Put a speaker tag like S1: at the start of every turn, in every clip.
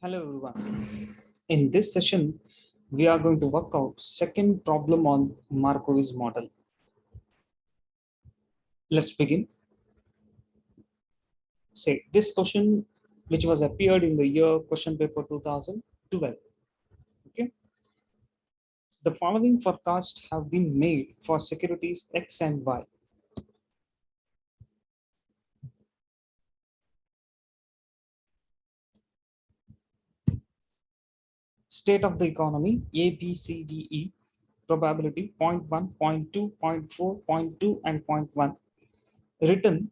S1: Hello everyone. In this session, we are going to work out second problem on Markowitz model. Let's begin. Say this question, which was appeared in the year question paper 2012. Okay. The following forecasts have been made for securities X and Y. State of the economy A, B, C, D, E. Probability 0.1, 0.2, 0.4, 0.2, and 0.1. Written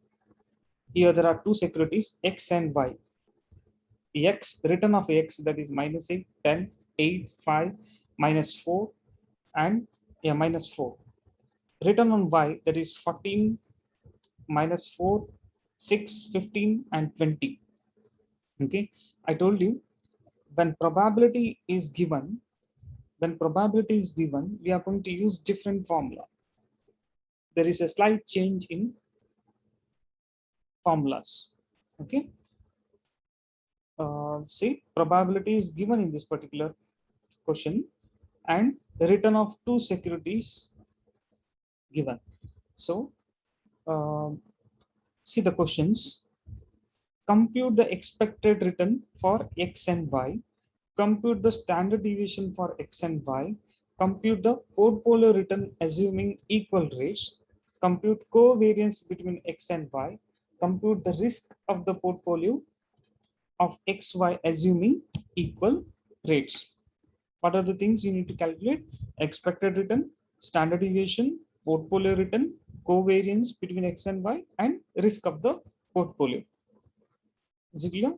S1: here there are two securities X and Y. X, return of X, that is minus 8, 10, 8, 5, minus 4, and minus 4. Return on Y, that is 14, minus 4, 6, 15, and 20. Okay, I told you when probability is given, we are going to use different formula. There is a slight change in formulas. Okay, see, probability is given in this particular question, and the return of two securities given. So see the questions. Compute the expected return for X and Y. Compute the standard deviation for X and Y. Compute the portfolio return assuming equal rates. Compute covariance between X and Y. Compute the risk of the portfolio of XY assuming equal rates. What are the things you need to calculate? Expected return, standard deviation, portfolio return, covariance between X and Y, and risk of the portfolio. Is it clear?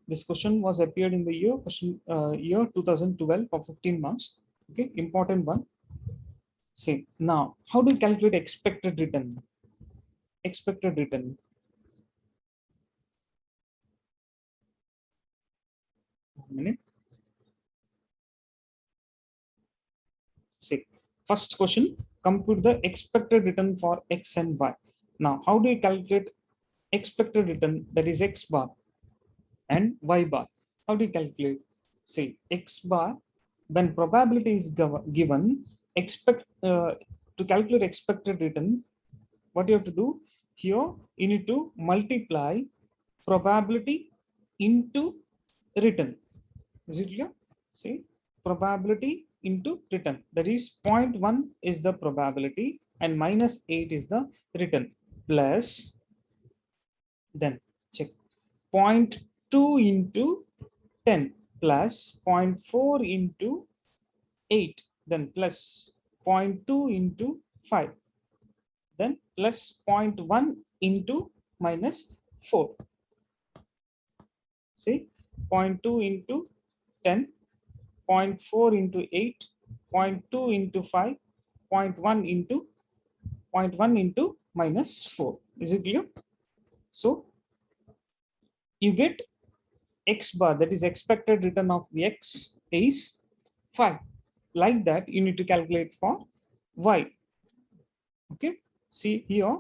S1: This question was appeared in the year 2012 for 15 months. Okay, important one. See, now, how do you calculate expected return? Expected return. One minute. See, first question, compute the expected return for X and Y. Now, how do you calculate expected return, that is X bar and Y bar? How do you calculate? Say X bar, when probability is given, to calculate expected return, what you have to do here, you need to multiply probability into return. Is it clear? See, probability into return, that is 0.1 is the probability and minus 8 is the return, plus then check 0.2 into 10 plus 0.4 into 8, then plus 0.2 into 5, then plus 0.1 into minus 4. See, 0.2 into 10, 0.4 into 8, 0.2 into 5, 0.1 into minus 4. Is it clear? So you get X bar, that is expected return of the X is 5. Like that, you need to calculate for Y. Okay, see here,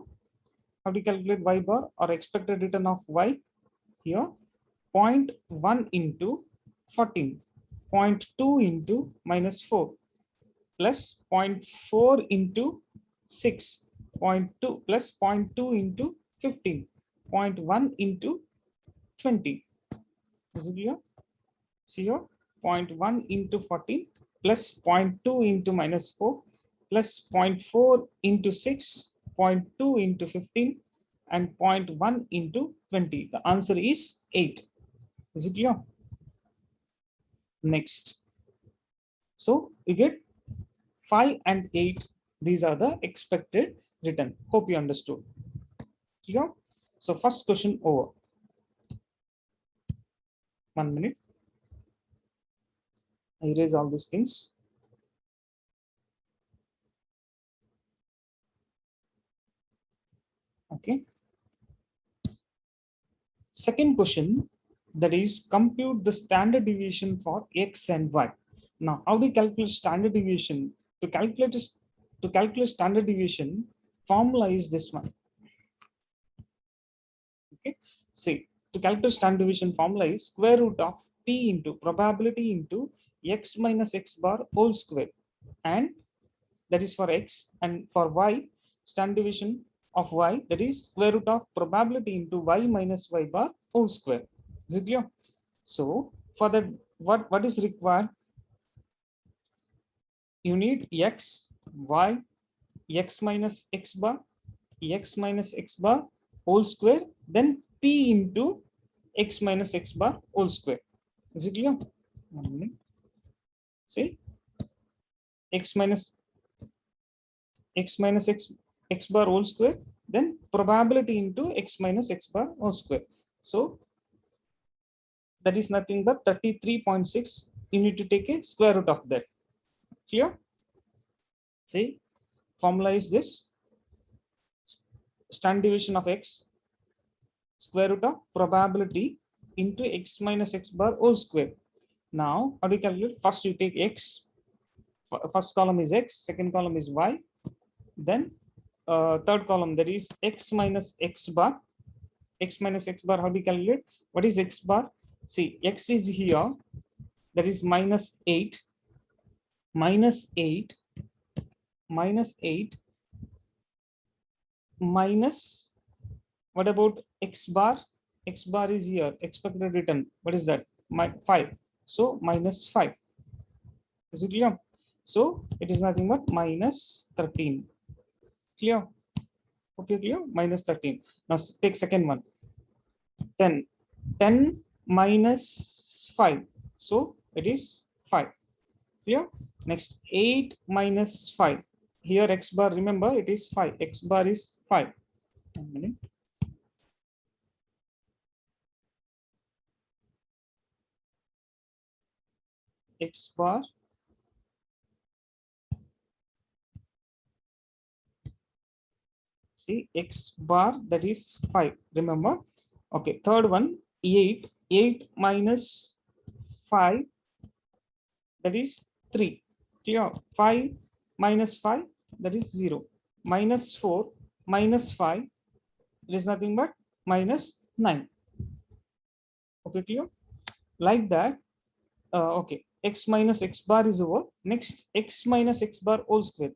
S1: how to calculate Y bar or expected return of Y here, 0.1 into 14, 0.2 into minus 4, plus 0.4 into 6, 0.2 plus 0.2 into 15, 0.1 into 20. Is it clear? See here, 0.1 into 14 plus 0.2 into minus 4 plus 0.4 into 6, 0.2 into 15, and 0.1 into 20. The answer is 8. Is it clear? Next. So you get 5 and 8. These are the expected return. Hope you understood. Clear? So first question over. 1 minute. I erase all these things. Okay. Second question, that is compute the standard deviation for X and Y. Now, how do you calculate standard deviation? To calculate standard deviation, formula is this one. Okay. See, to calculate standard deviation, formula is square root of P into probability into x minus x bar whole square, and that is for x, and for y, standard deviation of y, that is square root of probability into y minus y bar whole square. Is it clear? So for that, what is required? You need x, y, x minus x bar, x minus x bar whole square, then p into x minus x bar whole square. Is it clear? See, x minus x bar whole square, then probability into x minus x bar whole square. So that is nothing but 33.6. You need to take a square root of that. Clear? See, formula is this: standard deviation of x, square root of probability into x minus x bar whole square. Now, how do you calculate? First, you take x. First column is x, second column is y. Then third column, that is x minus x bar. X minus x bar, how do you calculate? What is x bar? See, x is here, that is minus 8, minus 8, minus 8, minus, what about x bar? X bar is here, expected return. What is that? 5. So minus 5. Is it clear? So it is nothing but minus 13. Clear? Okay, clear? Minus 13. Now take second one. 10. 10 minus 5. So it is 5. Clear? Next, 8 minus 5. Here x bar, remember, it is 5. X bar is 5. 1 minute. X bar, see, x bar, that is 5. Remember? Okay, third one, 8. 8 minus 5, that is 3. Clear? 5 minus 5, that is 0. Minus 4 minus 5, it is nothing but minus 9. Okay, clear? Like that. Okay, x minus x bar is over. Next, x minus x bar whole square.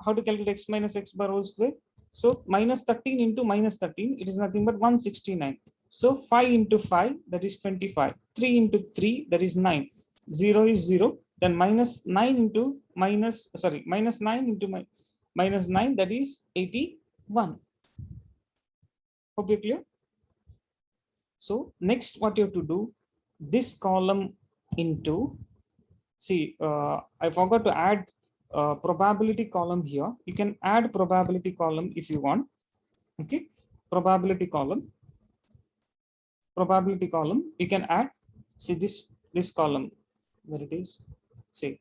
S1: How to calculate x minus x bar whole square? So minus 13 into minus 13, it is nothing but 169. So 5 into 5, that is 25. 3 into 3, that is 9. 0 is 0. Then minus 9 into minus 9 into minus 9, that is 81. Hope you're clear. So next, what you have to do, this column into, see, I forgot to add probability column here. You can add probability column if you want. Okay, probability column, you can add. See this column where it is. See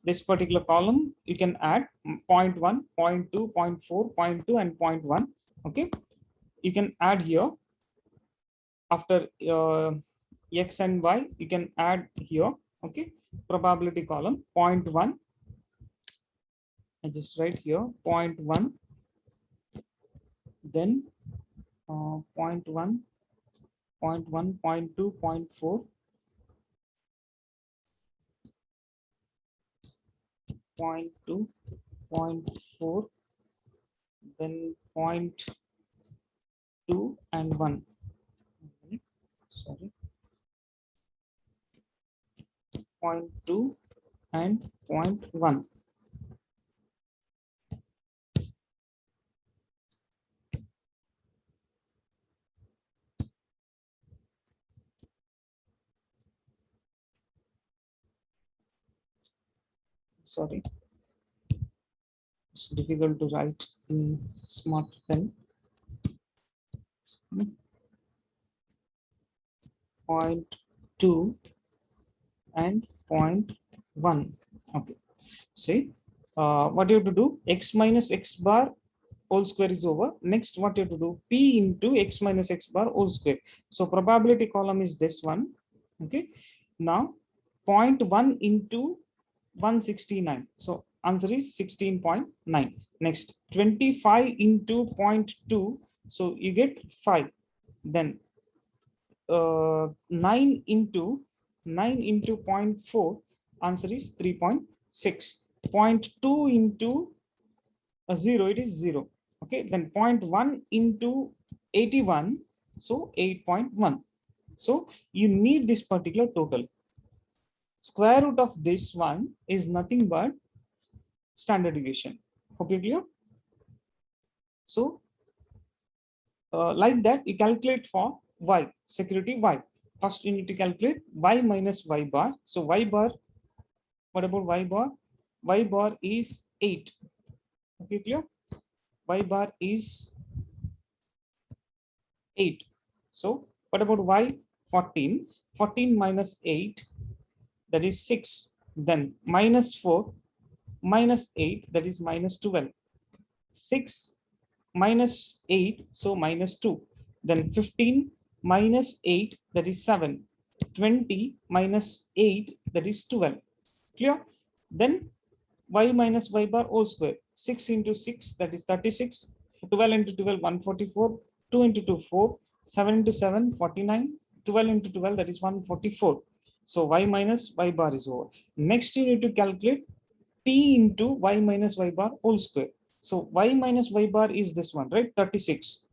S1: this particular column, you can add 0.1, 0.2, 0.4, 0.2, and 0.1. Okay, you can add here after x and y. You can add here. Okay, probability column 0.1. I just write here 0.1, then 0.1, 0.1, 0.2, 0.4, 0.2, 0.4, then 0.2 and 1. Sorry, 0.2 and 0.1. Sorry, it's difficult to write in smart pen. 0.2 and 0.1. Okay, see, what you have to do, x minus x bar whole square is over. Next, what you have to do, p into x minus x bar whole square. So probability column is this one. Okay, now 0.1 into 169. So answer is 16.9. Next, 25 into 0.2. So you get 5. Then 9 into 0.4, answer is 3.6. 0.2 into 0, it is 0. Okay, then 0.1 into 81, so 8.1. So you need this particular total. Square root of this one is nothing but standard deviation. Hope you clear. So like that, you calculate for y, security y. First, you need to calculate y minus y bar. So y bar, what about y bar? Y bar is 8. Okay, clear? Y bar is 8. So what about y? 14. 14 minus 8, that is 6. Then minus 4 minus 8, that is minus 12. 6 minus 8, so minus 2. Then 15 minus 8, that is 7. 20 minus 8, that is 12. Clear? Then y minus y bar whole square. 6 into 6, that is 36. 12 into 12, 144. 2 into 2, 4. 7 into 7, 49. 12 into 12, that is 144. So y minus y bar is over. Next, you need to calculate p into y minus y bar whole square. So y minus y bar is this one, right? 36.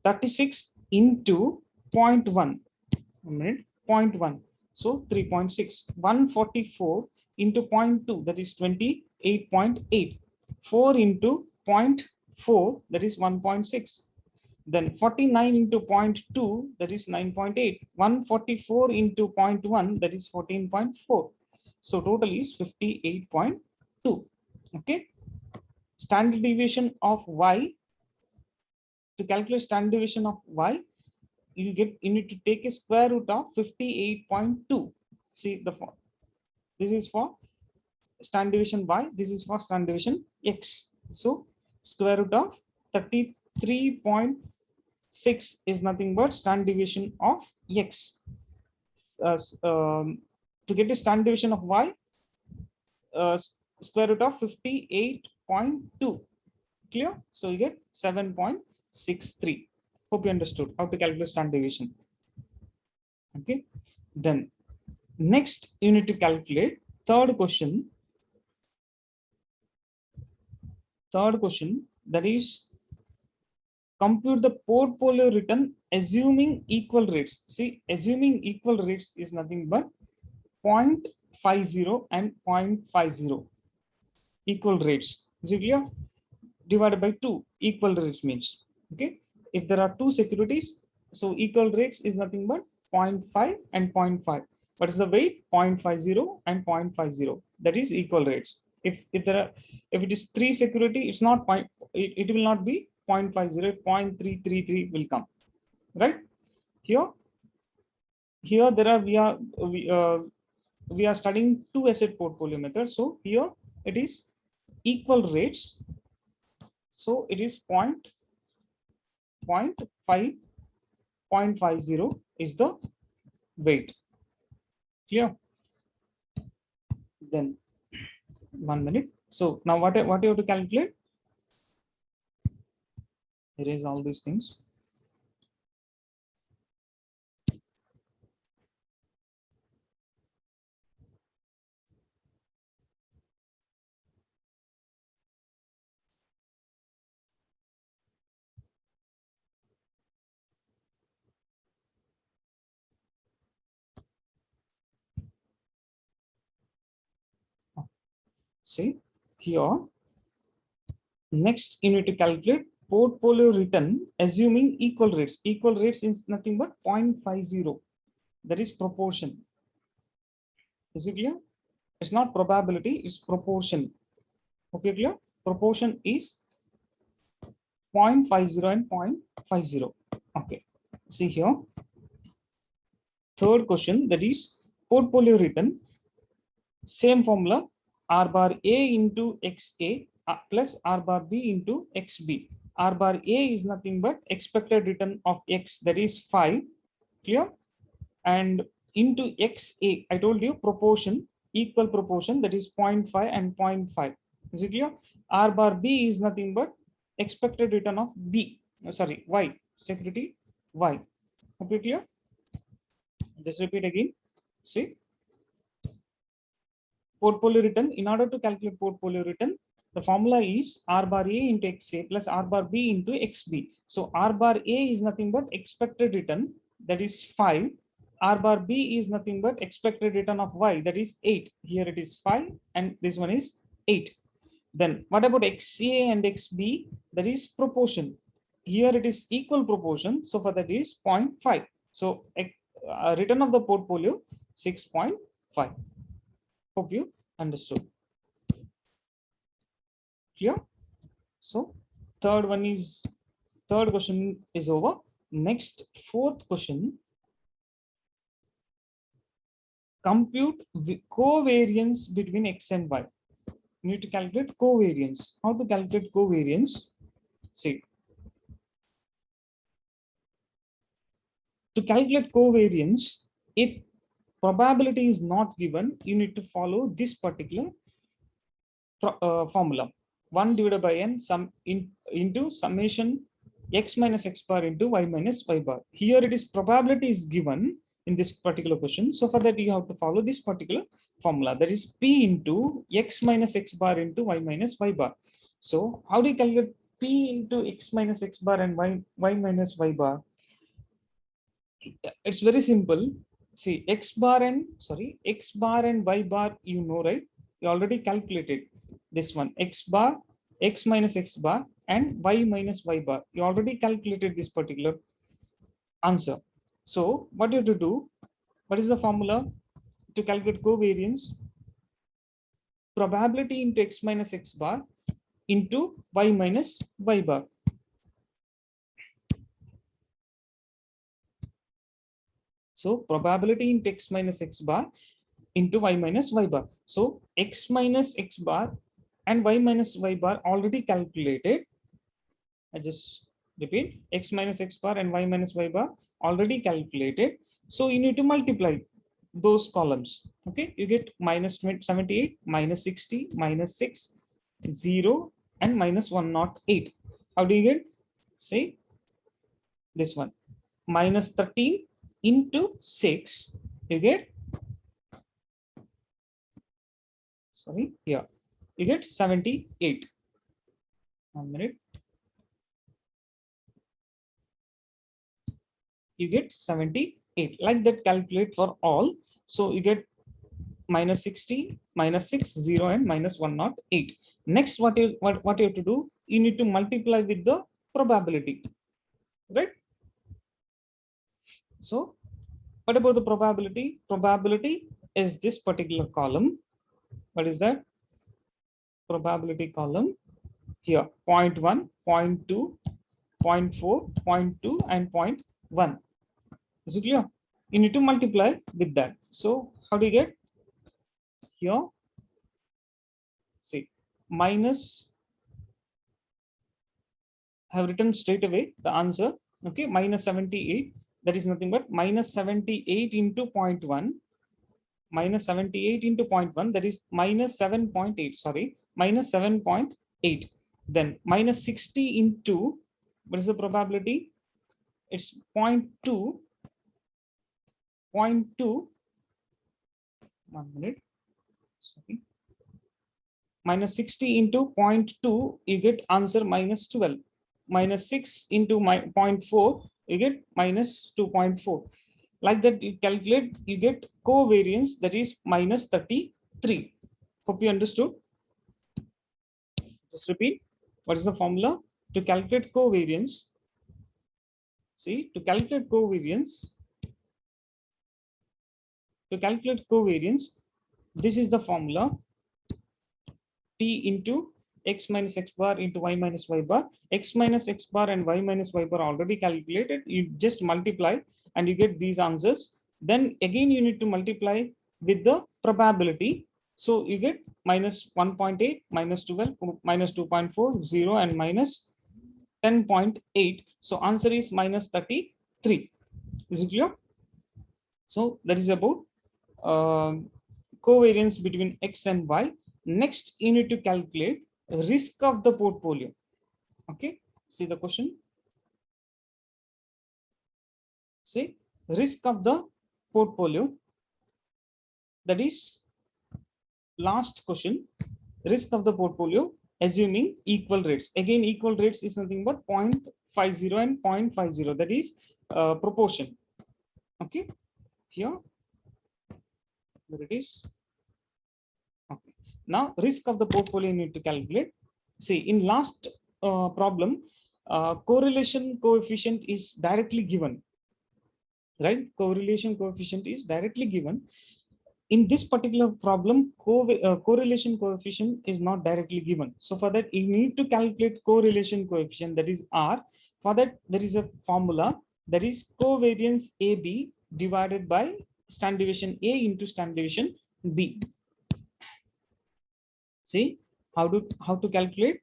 S1: 36 into 0.1. A minute, 0.1. So 3.6. 144 into 0.2, that is 28.8. 4 into 0.4, that is 1.6. Then 49 into 0.2, that is 9.8. 144 into 0.1, that is 14.4. So total is 58.2. Okay. Standard deviation of y. To calculate standard deviation of y, you need to take a square root of 58.2. See the form. This is for standard deviation y. This is for standard deviation x. So square root of 33.6 is nothing but standard deviation of x. To get the standard deviation of y, square root of 58.2. Clear? So you get 7.63. Hope you understood how to calculate standard deviation. Okay. Then next you need to calculate third question. Third question, that is compute the portfolio return assuming equal rates. See, assuming equal rates is nothing but 0.50 and 0.50 equal rates. Is it clear? Divided by 2 equal rates means, okay, if there are two securities, so equal rates is nothing but 0.5 and 0.5. What is the weight? 0.50 and 0.50, that is equal rates. If it is three security, it's not point, it will not be 0.50, 0.333 will come, right? Here there are we are studying two asset portfolio methods. So here it is equal rates. So it is 0.50 is the weight. Clear? Then 1 minute. So now what you have to calculate? Erase all these things. See here. Next, you need to calculate portfolio return assuming equal rates. Equal rates is nothing but 0.50. That is proportion. Is it clear? It's not probability, it's proportion. Okay, clear? Proportion is 0.50 and 0.50. Okay. See here. Third question, that is portfolio return. Same formula, R bar A into XA plus R bar B into XB. R bar A is nothing but expected return of X, that is 5. Clear? And into XA, I told you proportion, equal proportion, that is 0.5 and 0.5. Is it clear? R bar B is nothing but expected return of B. Sorry, Y, security Y. Okay, clear? Just repeat again. See, portfolio return. In order to calculate portfolio return, the formula is R bar A into XA plus R bar B into XB. So R bar A is nothing but expected return, that is 5. R bar B is nothing but expected return of Y, that is 8. Here it is 5 and this one is 8. Then what about XA and XB? That is proportion. Here it is equal proportion. So for that is 0.5. So return of the portfolio 6.5. Hope you understood. Clear? So third question is over. Next, fourth question. Compute covariance between X and Y. You need to calculate covariance. How to calculate covariance? See, to calculate covariance, if probability is not given, you need to follow this particular formula. 1 divided by n into summation x minus x bar into y minus y bar. Here it is probability is given in this particular question. So for that you have to follow this particular formula, that is p into x minus x bar into y minus y bar. So how do you calculate p into x minus x bar and y minus y bar? It's very simple. See, x bar and y bar, you know, right? You already calculated this one, x bar, x minus x bar and y minus y bar. You already calculated this particular answer. So what you have to do? What is the formula to calculate covariance? Probability into x minus x bar into y minus y bar. So probability into x minus x bar into y minus y bar. So x minus x bar and y minus y bar already calculated. I just repeat, x minus x bar and y minus y bar already calculated. So you need to multiply those columns. Okay, you get minus 78, minus 60, minus 6, 0, and minus 108. How do you get? Say this one, minus 13 into 6, you get, sorry, here, you get 78. 1 minute. You get 78. Like that, calculate for all. So you get minus 60, minus 6, 0, and minus 108. Next, what you have to do? You need to multiply with the probability, right? So what about the probability? Probability is this particular column. What is that? Probability column here, 0.1, 0.2, 0.4, 0.2, and 0.1. Is it clear? You need to multiply with that. So how do you get? Here, see, minus, have written straight away the answer. Okay, minus 78. That is nothing but minus 78 into 0.1. Minus 78 into 0.1. That is minus 7.8. Sorry, minus 7.8. Then minus 60 into, what is the probability? It's 0.2. 0.2. 1 minute. Sorry. Minus 60 into 0.2, you get answer minus 12. Minus 6 into 0.4, you get minus 2.4. Like that, you calculate, you get covariance, that is minus 33. Hope you understood. Just repeat. What is the formula to calculate covariance? See, to calculate covariance, this is the formula. P into x minus x bar into y minus y bar. X minus x bar and y minus y bar already calculated. You just multiply and you get these answers. Then again you need to multiply with the probability. So you get minus 1.8, minus 12, minus 2.4, 0, and minus 10.8. So answer is minus 33. Is it clear? So that is about covariance between x and y. Next, you need to calculate risk of the portfolio. Okay, see the question. See, risk of the portfolio, that is last question, risk of the portfolio assuming equal rates. Again, equal rates is nothing but 0.50 and 0.50, that is proportion. Okay, here, there it is. Okay. Now risk of the portfolio you need to calculate. See, in last problem, correlation coefficient is directly given, right? Correlation coefficient is directly given. In this particular problem, correlation coefficient is not directly given. So for that, you need to calculate correlation coefficient, that is R. For that, there is a formula, that is covariance AB divided by standard deviation A into standard deviation B. See how to calculate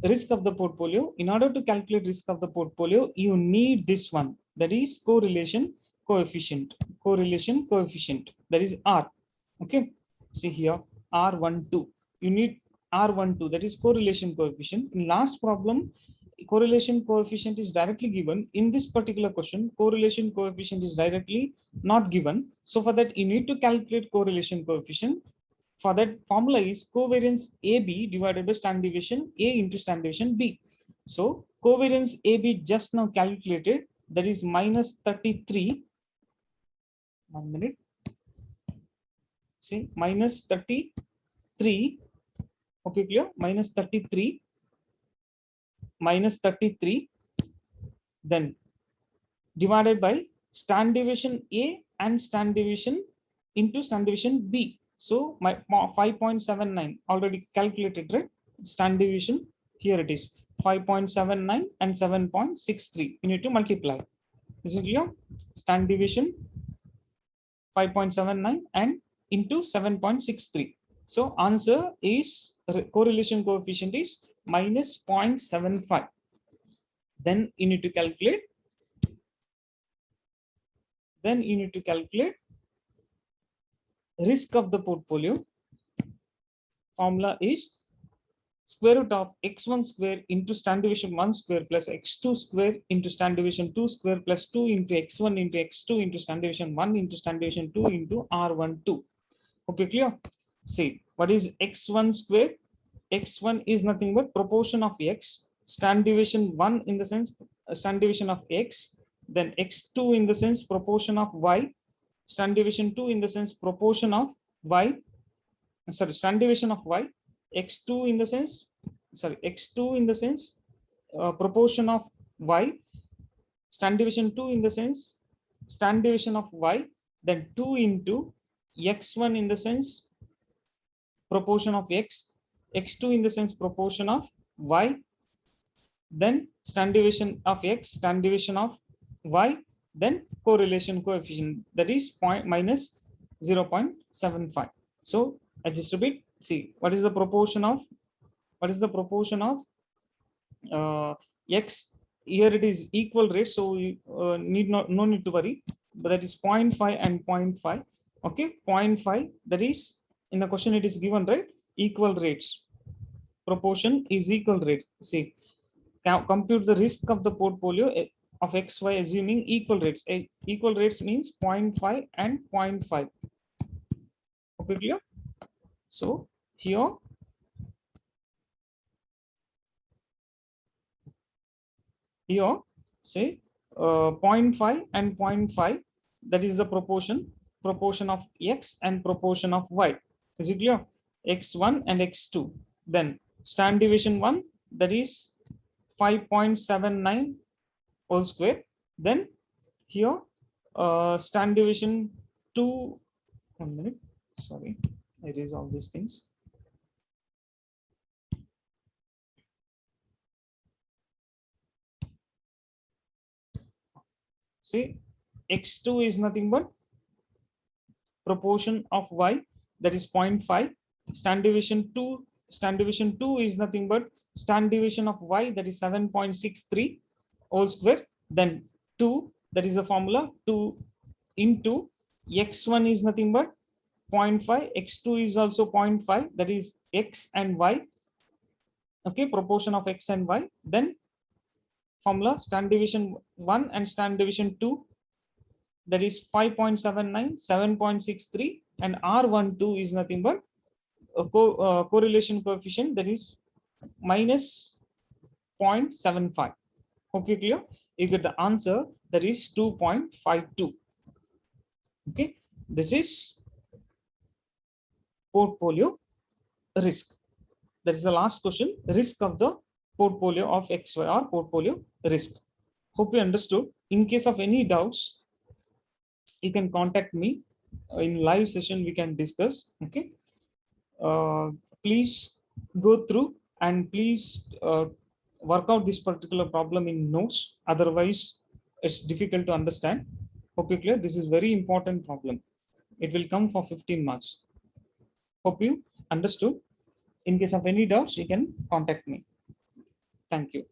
S1: risk of the portfolio. In order to calculate risk of the portfolio, you need this one, that is correlation coefficient. Correlation coefficient, that is R. Okay, see here R12. You need R12, that is correlation coefficient. In last problem, correlation coefficient is directly given. In this particular question, correlation coefficient is directly not given. So for that, you need to calculate correlation coefficient. For that, formula is covariance AB divided by standard deviation A into standard deviation B. So covariance AB just now calculated, that is minus 33. 1 minute. See, minus 33. Okay, clear? Minus 33. Minus 33. Then divided by standard deviation A and standard deviation into standard deviation B. So my 5.79 already calculated, right? Standard deviation, here it is 5.79 and 7.63. You need to multiply. Is it clear? Standard deviation 5.79 and into 7.63. So answer is correlation coefficient is minus 0.75. Then you need to calculate. Then you need to calculate risk of the portfolio. Formula is square root of x1 square into standard deviation 1 square plus x2 square into standard deviation 2 square plus 2 into x1 into x2 into standard deviation 1 into standard deviation 2 into R12. Okay, clear? See, what is x1 square? X1 is nothing but proportion of x. Standard deviation 1 in the sense standard deviation of x. Then x2 in the sense proportion of y. Standard deviation 2 in the sense proportion of y. Sorry, standard deviation of y. X2 in the sense, sorry, x2 in the sense proportion of y. Standard deviation 2 in the sense standard deviation of y. Then 2 into x1 in the sense proportion of x. X2 in the sense proportion of y. Then standard deviation of x, standard deviation of y. Then correlation coefficient, that is minus 0.75. So I just repeat. See, what is the proportion of x? Here it is equal rate, so you no need to worry. But that is 0.5 and 0.5. Okay, 0.5, that is in the question it is given, right? Equal rates. Proportion is equal rate. See, now compute the risk of the portfolio of XY assuming equal rates. Equal rates means 0.5 and 0.5. Okay, clear? So here say 0.5 and 0.5, that is the proportion of x and proportion of y. Is it clear? X1 and x2. Then standard deviation 1, that is 5.79 whole square. Then here standard deviation 2. 1 minute, sorry, I erase all these things. See, x2 is nothing but proportion of y, that is 0.5. Standard deviation 2 is nothing but standard deviation of y, that is 7.63 whole square. Then 2, that is the formula, 2 into x1 is nothing but 0.5, x2 is also 0.5, that is x and y. Okay, proportion of x and y. Then formula standard deviation 1 and standard deviation 2, that is 5.79, 7.63, and R12 is nothing but a correlation coefficient, that is minus 0.75. Hope you clear. You get the answer, that is 2.52. Okay, this is portfolio risk. That is the last question, risk of the portfolio of XY, or portfolio risk. Hope you understood. In case of any doubts, you can contact me in live session, we can discuss. Okay, uh, please go through and please work out this particular problem in notes, otherwise it's difficult to understand. Hope you clear. This is very important problem. It will come for 15 marks. Hope you understood. In case of any doubts, you can contact me. Thank you.